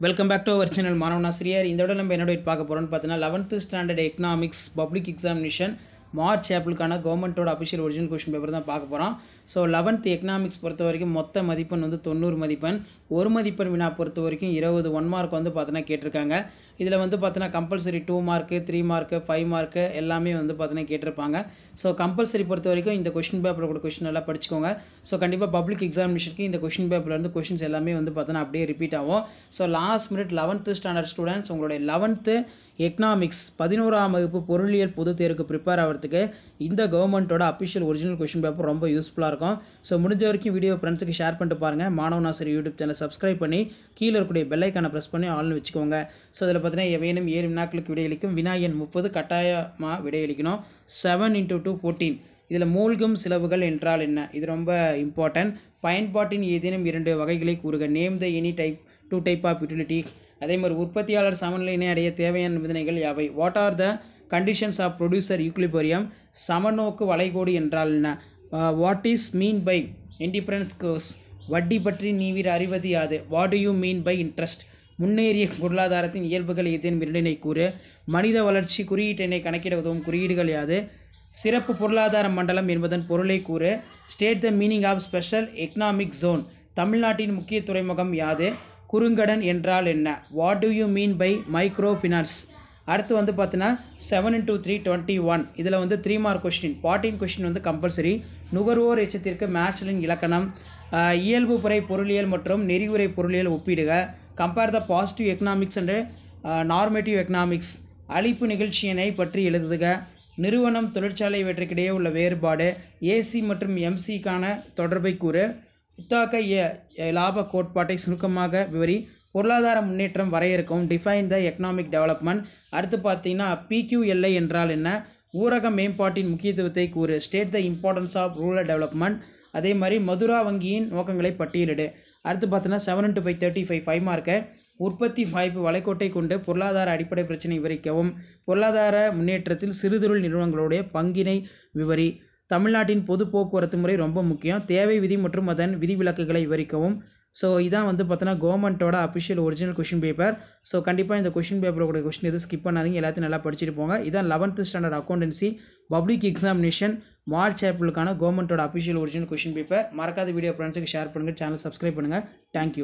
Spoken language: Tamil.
Welcome back to our channel மாணவன் ஆசிரியர். இந்த விட நம்ம என்னோட பார்க்க போகிறோம்னு பார்த்தீங்கன்னா 11th standard economics public examination March ஏப்ரலுக்கான கவர்மெண்ட்டோட அஃபிஷியல் ஒரிஜினல் கொஸ்டின் பேப்பர் தான் பார்க்க போகிறோம். ஸோ 11th எக்கனாமிக்ஸ் பொறுத்த வரைக்கும் மொத்த மதிப்பெண் வந்து 90 மதிப்பெண். ஒரு மதிப்பெண் வினா பொறுத்த வரைக்கும் 20 1 மார்க் வந்து பார்த்தீங்கன்னா கேட்டிருக்காங்க. இதில் வந்து பார்த்தீங்கன்னா கம்பல்சரி 2 மார்க்கு 3 மார்க்கு 5 மார்க்கு எல்லாமே வந்து பார்த்தீங்கன்னா கேட்டிருப்பாங்க. ஸோ கம்பல்சரி பொறுத்த வரைக்கும் இந்த கொஸ்டின் பேப்பரோட கூட கொஸ்டின் எல்லாம் படிச்சுக்கோங்க. ஸோ கண்டிப்பாக பப்ளிக் எக்ஸாமினேஷனுக்கு இந்த கொஸ்டின் பேப்பர்லேருந்து கொஸ்டின்ஸ் எல்லாமே வந்து பார்த்தீங்கன்னா அப்படியே ரிப்பீட் ஆகும். So last minute 11th standard students உங்களுடைய 11th எக்கனாமிக்ஸ் 11ஆம் வகுப்பு பொருளியல் பொதுத் தேர்வுக்கு ப்ரிப்பேர் ஆகிறதுக்கு இந்த கவர்மெண்ட்டோட அஃபிஷியல் ஒரிஜினல் கொஸ்டின் பேப்பர் ரொம்ப யூஸ்ஃபுல்லாக இருக்கும். ஸோ முடிஞ்ச வரைக்கும் வீடியோ ஃப்ரெண்ட்ஸுக்கு ஷேர் பண்ணிட்டு பாருங்கள். மாணவன் ஆசிரியர் யூடியூப் சேனல் சப்ஸ்கிரைப் பண்ணி கீழே இருக்கக்கூடிய பெல் ஐக்கானை ப்ரெஸ் பண்ணி ஆல்னு வச்சுக்கோங்க. ஸோ இதில் பார்த்தீங்கன்னா வேணும் 7 வினாக்களுக்கு விடையளிக்கும். வினா எண் 30 கட்டாயமாக விடையளிக்கணும். 7 × 2 14. இதில் மூழ்கும் செலவுகள் என்றால் என்ன? இது ரொம்ப இம்பார்ட்டன்ட். பயன்பாட்டின் ஏதேனும் 2 வகைகளை கூறுக. Name the any two type of utility. அதே மாதிரி உற்பத்தியாளர் சமநிலையினை அடைய தேவையான நிபந்தனைகள் யாவை? What are the conditions of producer equilibrium? சமநோக்கு வளைகோடு என்றால் என்ன? What is mean by indifference curves? வட்டி பற்றி நீவிர் அறிவது யாது? What do you mean by interest? முன்னேறிய பொருளாதாரத்தின் இயல்புகள் ஏதேனும் 2 கூறு. மனித வளர்ச்சி குறியீட்டினை கணக்கிட உதவும் குறியீடுகள் யாது? சிறப்பு பொருளாதார மண்டலம் என்பதன் பொருளை கூறு. State the meaning of special economic zone. தமிழ்நாட்டின் முக்கிய துறைமுகம் யாது? குறுங்கடன் என்றால் என்ன? What do you mean by micro finance? அடுத்து வந்து பார்த்தீங்கன்னா 7 × 3 21. இதில் வந்து 3 மார்க் கொஸ்டின். 14 கொஸ்டின் வந்து கம்பல்சரி. நுகர்வோர் எச்சத்திற்கு மேர்ஷலின் இலக்கணம். இயல்பு புரை பொருளியல் மற்றும் நெறிவுரை பொருளியல் ஒப்பிடுக. Compare the positive economics and normative economics. அளிப்பு நிகழ்ச்சியினை பற்றி எழுதுக. நிறுவனம் தொழிற்சாலை இவற்றுக்கிடையே உள்ள வேறுபாடு. ஏசி மற்றும் எம்சிக்கான தொடர்பை கூறு. புத்தாக்க லாப கோட்பாட்டை சுருக்கமாக விவரி. பொருளாதார முன்னேற்றம் வரையறுக்கவும். Define the economic development. அடுத்து பார்த்தீங்கன்னா PQLI என்றால் என்ன? ஊரக மேம்பாட்டின் முக்கியத்துவத்தை கூறு. State the importance of rural development. அதே மாதிரி மதுரா வங்கியின் நோக்கங்களை பட்டியலிடு. அடுத்து பார்த்தீங்கன்னா 7 × 5 35 5 மார்க்கு. உற்பத்தி வாய்ப்பு வளைகோட்டை கொண்டு பொருளாதார அடிப்படை பிரச்சனை விவரிக்கவும். பொருளாதார முன்னேற்றத்தில் சிறுதொழில் நிறுவனங்களுடைய பங்கினை விவரி. தமிழ்நாட்டின் பொது போக்குவரத்து முறை ரொம்ப முக்கியம். தேவை விதி மற்றும் அதன் விதிவிலக்குகளை விவரிக்கவும். ஸோ இதான் வந்து பார்த்தோன்னா கவர்மெண்ட்டோட official original question paper. So கண்டிப்பாக இந்த கொஷின் பேப்பரோட கொஷின் எதுவும் ஸ்கிப் பண்ணாதீங்க. எல்லாத்தையும் நல்லா படிச்சுட்டு போங்க. இதான் 11th standard accountancy public examination March ஏப்ரலுக்கான கவர்மெண்ட்டோட அஃபிஷியல் ஒரிஜினல் கொஷின் பேப்பர். மறக்காத வீடியோ ஃப்ரெண்ட்ஸுக்கு ஷேர் பண்ணுங்கள். சேனல் சப்ஸ்கிரைப் பண்ணுங்கள். தேங்க்யூ.